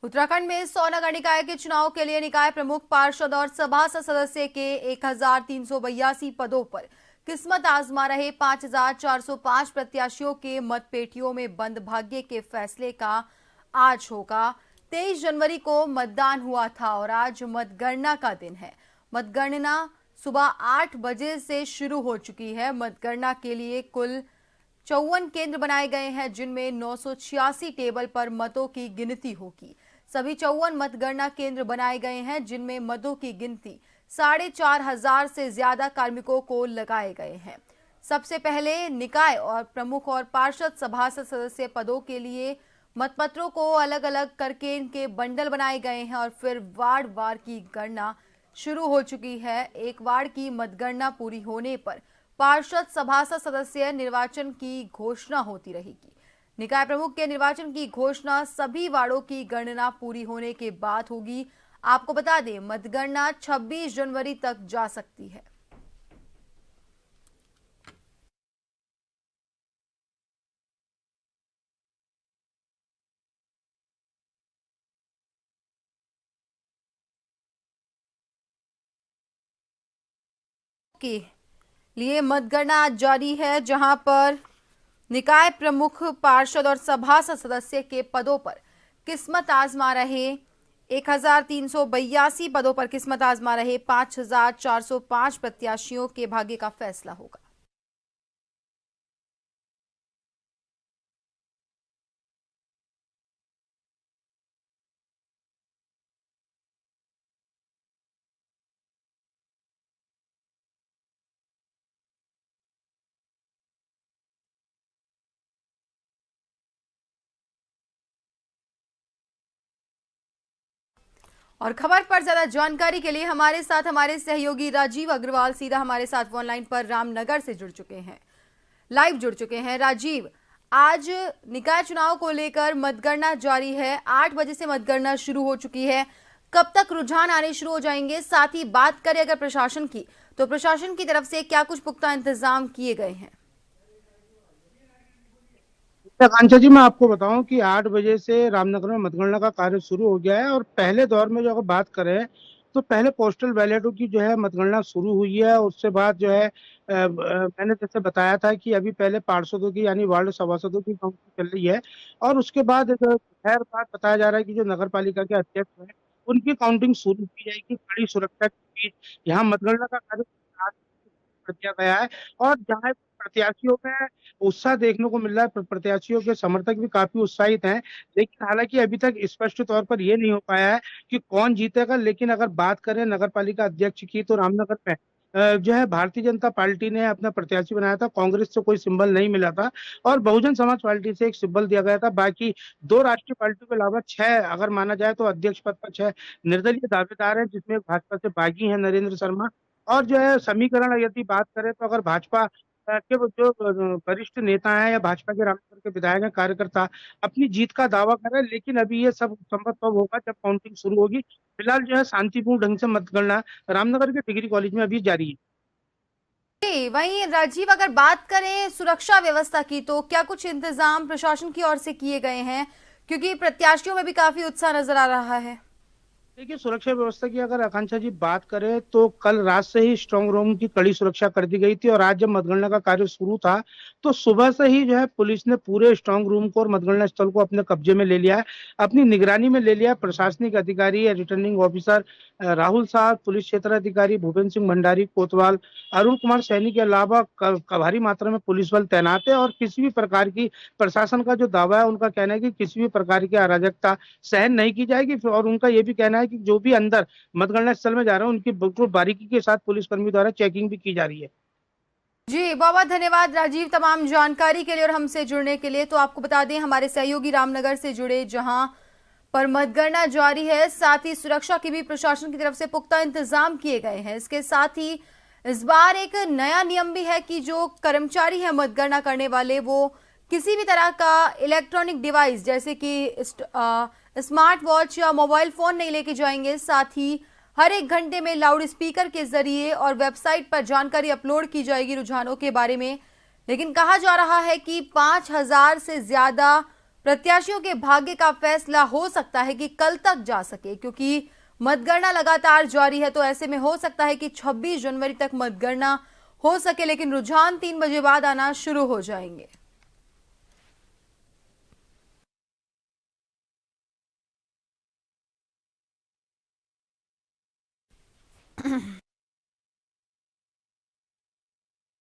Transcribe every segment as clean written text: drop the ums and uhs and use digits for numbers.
उत्तराखंड में 100 नगर निकाय के चुनाव के लिए निकाय प्रमुख, पार्षद और सभासद सदस्य के 1382 पदों पर किस्मत आजमा रहे 5405 प्रत्याशियों के मतपेटियों में बंद भाग्य के फैसले का आज होगा। 23 जनवरी को मतदान हुआ था और आज मतगणना का दिन है। मतगणना सुबह 8 बजे से शुरू हो चुकी है। मतगणना के लिए कुल 54 केंद्र बनाए गए हैं, जिनमें 986 टेबल पर मतों की गिनती होगी। सभी 54 मतगणना केंद्र बनाए गए हैं, जिनमें मतों की गिनती 4,500 से ज्यादा कार्मिकों को लगाए गए हैं। सबसे पहले निकाय और प्रमुख और पार्षद सभासद सदस्य पदों के लिए मतपत्रों को अलग अलग करके इनके बंडल बनाए गए हैं और फिर वार्ड वार की गणना शुरू हो चुकी है। एक वार्ड की मतगणना पूरी होने पर पार्षद सभासद सदस्य निर्वाचन की घोषणा होती रहेगी। निकाय प्रमुख के निर्वाचन की घोषणा सभी वार्डों की गणना पूरी होने के बाद होगी। आपको बता दें, मतगणना 26 जनवरी तक जा सकती है। के लिए मतगणना आज जारी है, जहां पर निकाय प्रमुख, पार्षद और सभासद सदस्य के पदों पर किस्मत आजमा रहे 1382 पदों पर किस्मत आजमा रहे 5405 प्रत्याशियों के भाग्य का फैसला होगा। और खबर पर ज्यादा जानकारी के लिए हमारे साथ हमारे सहयोगी राजीव अग्रवाल सीधा हमारे साथ ऑनलाइन पर रामनगर से जुड़ चुके हैं, लाइव जुड़ चुके हैं। राजीव, आज निकाय चुनाव को लेकर मतगणना जारी है, 8 बजे से मतगणना शुरू हो चुकी है। कब तक रुझान आने शुरू हो जाएंगे? साथ ही बात करें अगर प्रशासन की, तो प्रशासन की तरफ से क्या कुछ पुख्ता इंतजाम किए गए हैं? आकांक्षा जी, मैं आपको बताऊं कि 8 बजे से रामनगर में मतगणना का कार्य शुरू हो गया है। और पहले दौर में जो अगर बात करें तो पहले पोस्टल बैलेटों की जो है मतगणना शुरू हुई है। उससे बाद जो है मैंने जैसे बताया था कि अभी पहले पार्षदों की यानी वार्ड सभासदों की काउंटिंग चल रही है। और उसके बाद जो खैर बात बताया जा रहा है कि जो नगर पालिका के अध्यक्ष हैं उनकी काउंटिंग शुरू की जाएगी कड़ी सुरक्षा के बीच। यहाँ मतगणना का कार्य आज कर दिया गया है। और जहाँ प्रत्याशियों में उत्साह देखने को मिल रहा है, प्रत्याशियों के समर्थक भी काफी उत्साहित हैं। लेकिन हालांकि अभी तक स्पष्ट तौर पर यह नहीं हो पाया है कि कौन जीतेगा। लेकिन अगर बात करें नगर पालिका अध्यक्ष की तो रामनगर में जो है भारतीय जनता पार्टी ने अपना प्रत्याशी बनाया था। कांग्रेस से कोई सिंबल नहीं मिला था और बहुजन समाज पार्टी से एक सिंबल दिया गया था। बाकी दो राष्ट्रीय पार्टियों के अलावा 6 अगर माना जाए तो अध्यक्ष पद पर 6 निर्दलीय दावेदार हैं, जिसमें भाजपा से बागी हैं नरेंद्र शर्मा। और जो है समीकरण यदि बात करें तो अगर भाजपा के जो वरिष्ठ नेता हैं या भाजपा के रामनगर के विधायक हैं, कार्यकर्ता अपनी जीत का दावा कर रहे हैं। लेकिन अभी ये सब संभव तब होगा जब काउंटिंग शुरू होगी। फिलहाल जो है शांतिपूर्ण ढंग से मतगणना रामनगर के डिग्री कॉलेज में अभी जारी है। वहीं राजीव, अगर बात करें सुरक्षा व्यवस्था की, तो क्या कुछ इंतजाम प्रशासन की ओर से किए गए हैं? क्योंकि प्रत्याशियों में भी काफी उत्साह नजर आ रहा है। देखिए, सुरक्षा व्यवस्था की अगर आकांक्षा जी बात करें तो कल रात से ही स्ट्रांग रूम की कड़ी सुरक्षा कर दी गई थी। और आज जब मतगणना का कार्य शुरू था तो सुबह से ही जो है पुलिस ने पूरे स्ट्रांग रूम को और मतगणना स्थल को अपने कब्जे में ले लिया है, अपनी निगरानी में ले लिया है। प्रशासनिक अधिकारी या रिटर्निंग ऑफिसर राहुल साहब, पुलिस क्षेत्र अधिकारी भूपेंद्र सिंह भंडारी कोतवाल, अरुण कुमार सैनी के अलावा भारी मात्रा में पुलिस बल तैनात है। और किसी भी प्रकार की प्रशासन का जो दावा है, उनका कहना है कि किसी भी प्रकार की अराजकता सहन नहीं की जाएगी। और उनका ये भी कहना है कि जो भी अंदर मतगणना स्थल में जा रहे हैं उनकी बिल्कुल बारीकी के साथ पुलिसकर्मी द्वारा चेकिंग भी की जा रही है। जी, बहुत बहुत धन्यवाद राजीव तमाम जानकारी के लिए और हमसे जुड़ने के लिए। तो आपको बता दें, हमारे सहयोगी रामनगर से जुड़े, जहां पर मतगणना जारी है, साथ ही सुरक्षा की भी प्रशासन की तरफ से पुख्ता इंतजाम किए गए हैं। इसके साथ ही इस बार एक नया नियम भी है कि जो कर्मचारी है मतगणना करने वाले, वो किसी भी तरह का इलेक्ट्रॉनिक डिवाइस जैसे कि स्मार्ट वॉच या मोबाइल फोन नहीं लेके जाएंगे। साथ ही हर एक घंटे में लाउड स्पीकर के जरिए और वेबसाइट पर जानकारी अपलोड की जाएगी रुझानों के बारे में। लेकिन कहा जा रहा है कि 5000 से ज्यादा प्रत्याशियों के भाग्य का फैसला हो सकता है कि कल तक जा सके, क्योंकि मतगणना लगातार जारी है। तो ऐसे में हो सकता है कि 26 जनवरी तक मतगणना हो सके, लेकिन रुझान 3 बजे बाद आना शुरू हो जाएंगे।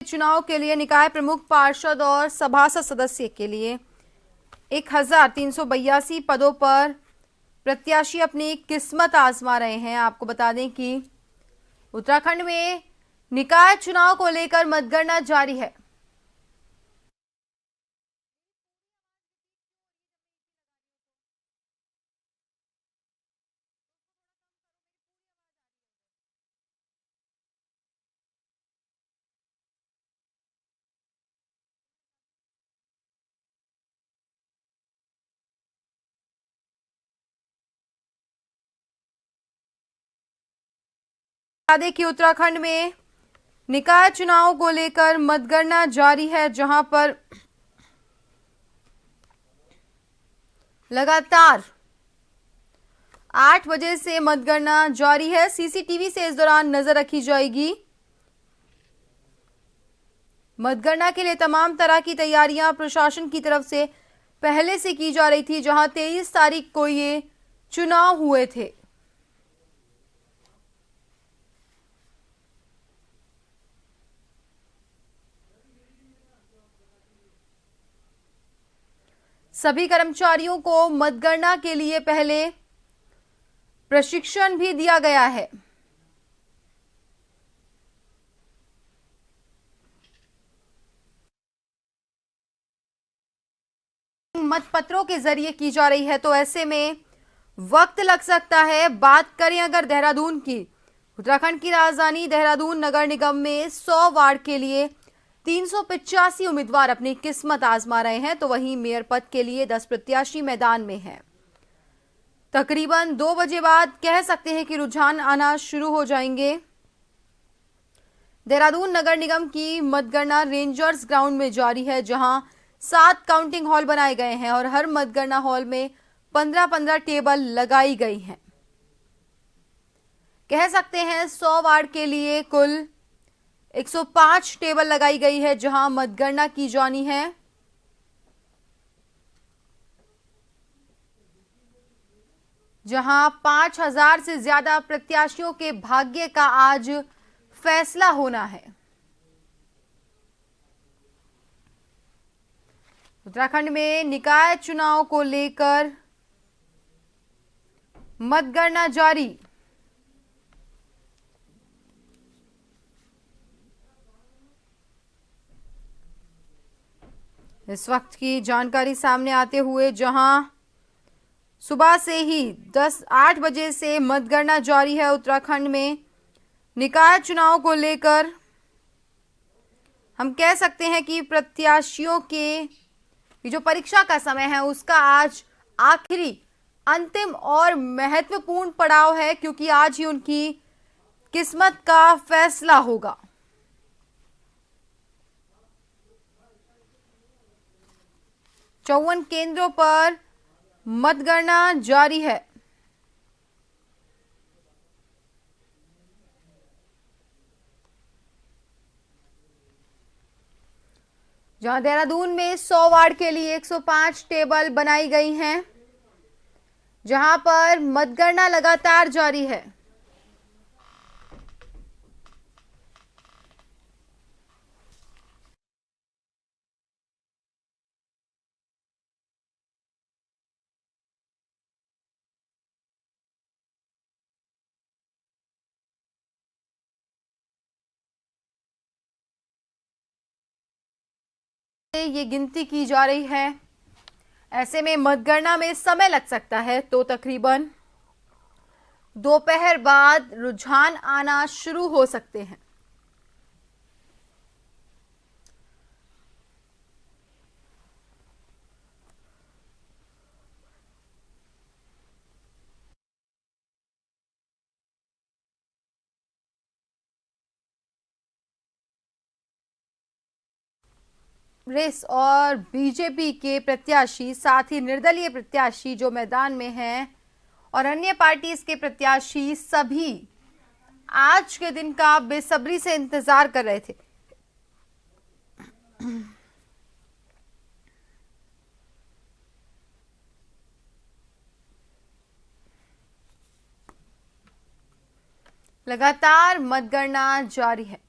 चुनाव के लिए निकाय प्रमुख, पार्षद और सभासद सदस्य के लिए 1382 पदों पर प्रत्याशी अपनी किस्मत आजमा रहे हैं। आपको बता दें कि उत्तराखंड में निकाय चुनाव को लेकर मतगणना जारी है। बता दें कि उत्तराखंड में निकाय चुनाव को लेकर मतगणना जारी है, जहां पर लगातार 8 बजे से मतगणना जारी है। सीसीटीवी से इस दौरान नजर रखी जाएगी। मतगणना के लिए तमाम तरह की तैयारियां प्रशासन की तरफ से पहले से की जा रही थी, जहां 23 तारीख को ये चुनाव हुए थे। सभी कर्मचारियों को मतगणना के लिए पहले प्रशिक्षण भी दिया गया है। मतपत्रों के जरिए की जा रही है, तो ऐसे में वक्त लग सकता है। बात करें अगर देहरादून की, उत्तराखंड की राजधानी देहरादून नगर निगम में 100 वार्ड के लिए 385 उम्मीदवार अपनी किस्मत आजमा रहे हैं, तो वहीं मेयर पद के लिए 10 प्रत्याशी मैदान में हैं। तकरीबन 2 बजे बाद कह सकते हैं कि रुझान आना शुरू हो जाएंगे। देहरादून नगर निगम की मतगणना रेंजर्स ग्राउंड में जारी है, जहां 7 काउंटिंग हॉल बनाए गए हैं और हर मतगणना हॉल में 15-15 टेबल लगाई गई हैं। कह सकते हैं 100 वार्ड के लिए कुल 105 टेबल लगाई गई है, जहां मतगणना की जानी है। जहां 5000 से ज्यादा प्रत्याशियों के भाग्य का आज फैसला होना है। उत्तराखंड में निकाय चुनाव को लेकर मतगणना जारी। इस वक्त की जानकारी सामने आते हुए जहां सुबह से ही 8 बजे से मतगणना जारी है उत्तराखंड में निकाय चुनाव को लेकर, हम कह सकते हैं कि प्रत्याशियों के जो परीक्षा का समय है उसका आज आखिरी, अंतिम और महत्वपूर्ण पड़ाव है, क्योंकि आज ही उनकी किस्मत का फैसला होगा। चौवन केंद्रों पर मतगणना जारी है। जहां देहरादून में 100 वार्ड के लिए 105 टेबल बनाई गई हैं, जहां पर मतगणना लगातार जारी है। ये गिनती की जा रही है, ऐसे में मतगणना में समय लग सकता है, तो तकरीबन दोपहर बाद रुझान आना शुरू हो सकते हैं। कांग्रेस और बीजेपी के प्रत्याशी, साथ ही निर्दलीय प्रत्याशी जो मैदान में हैं और अन्य पार्टीज के प्रत्याशी सभी आज के दिन का बेसब्री से इंतजार कर रहे थे। लगातार मतगणना जारी है।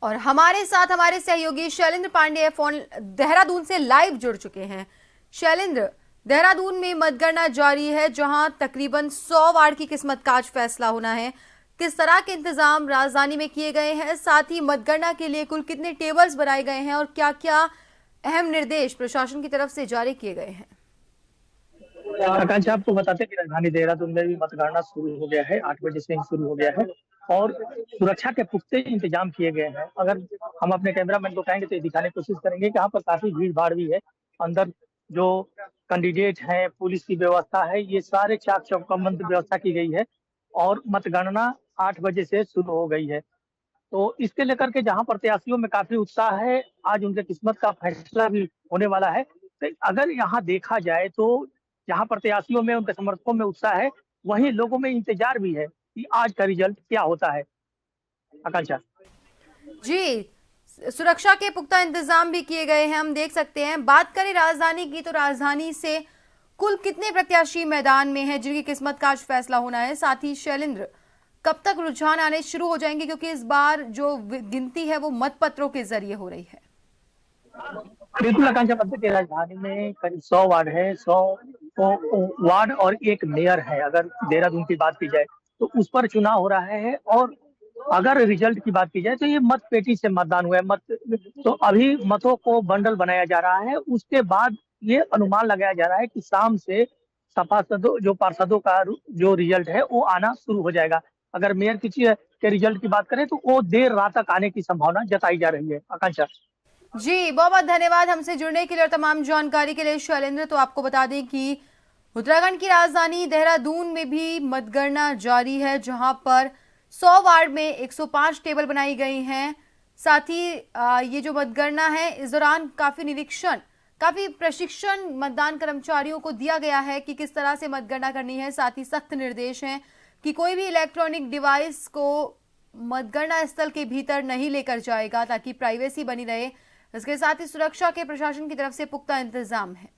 और हमारे साथ हमारे सहयोगी शैलेंद्र पांडे फोन देहरादून से लाइव जुड़ चुके हैं। शैलेंद्र, देहरादून में मतगणना जारी है जहां तकरीबन 100 वार्ड की किस्मत का आज फैसला होना है। किस तरह के इंतजाम राजधानी में किए गए हैं, साथ ही मतगणना के लिए कुल कितने टेबल्स बनाए गए हैं और क्या क्या अहम निर्देश प्रशासन की तरफ से जारी किए गए हैं? आकांक्षा, आपको बताते हैं कि राजधानी देहरादून में भी मतगणना शुरू हो गया है। 8 बजे से ही शुरू हो गया है और सुरक्षा के पुख्ते इंतजाम किए गए हैं। अगर हम अपने कैमरामैन को कहेंगे तो ये दिखाने की कोशिश करेंगे कि यहाँ पर काफी भीड़ भाड़ भी है। अंदर जो कैंडिडेट हैं, पुलिस की व्यवस्था है, ये सारे चाक चौकम्बंद व्यवस्था की गई है और मतगणना 8 बजे से शुरू हो गई है। तो इसके लेकर के जहां प्रत्याशियों में काफी उत्साह है, आज उनके किस्मत का फैसला भी होने वाला है। तो अगर यहाँ देखा जाए तो जहां प्रत्याशियों में, उनके समर्थकों में उत्साह है, वहीं लोगों में इंतजार भी है कि आज का रिजल्ट क्या होता है। आकांक्षा जी, सुरक्षा के पुख्ता इंतजाम भी किए गए हैं, हम देख सकते हैं। बात करें राजधानी की तो राजधानी से कुल कितने प्रत्याशी मैदान में हैं जिनकी किस्मत का आज फैसला होना है? साथ ही शैलेंद्र, कब तक रुझान आने शुरू हो जाएंगे, क्योंकि इस बार जो गिनती है वो मतपत्रों के जरिए हो रही है? बिल्कुल आकांक्षा, पता है कि राजधानी में करीब 100 वार्ड है। 100 वार्ड और एक मेयर है। अगर देहरादून की बात की जाए तो उस पर चुनाव हो रहा है और अगर रिजल्ट की बात की जाए तो ये मत पेटी से मतदान हुआ है। तो अभी मतों को बंडल बनाया जा रहा है। उसके बाद ये अनुमान लगाया जा रहा है कि शाम से सभासदों, जो पार्षदों का जो रिजल्ट है वो आना शुरू हो जाएगा। अगर मेयर के रिजल्ट की बात करें तो वो देर रात तक आने की संभावना जताई जा रही है। आकांक्षा जी, बहुत बहुत धन्यवाद हमसे जुड़ने के लिए और तमाम जानकारी के लिए शैलेंद्र। तो आपको बता दें कि उत्तराखंड की राजधानी देहरादून में भी मतगणना जारी है जहां पर 100 वार्ड में 105 टेबल बनाई गई हैं। साथ ही ये जो मतगणना है इस दौरान काफी निरीक्षण, काफी प्रशिक्षण मतदान कर्मचारियों को दिया गया है कि किस तरह से मतगणना करनी है। साथ ही सख्त निर्देश हैं कि कोई भी इलेक्ट्रॉनिक डिवाइस को मतगणना स्थल के भीतर नहीं लेकर जाएगा ताकि प्राइवेसी बनी रहे। इसके साथ ही सुरक्षा के प्रशासन की तरफ से पुख्ता इंतजाम है।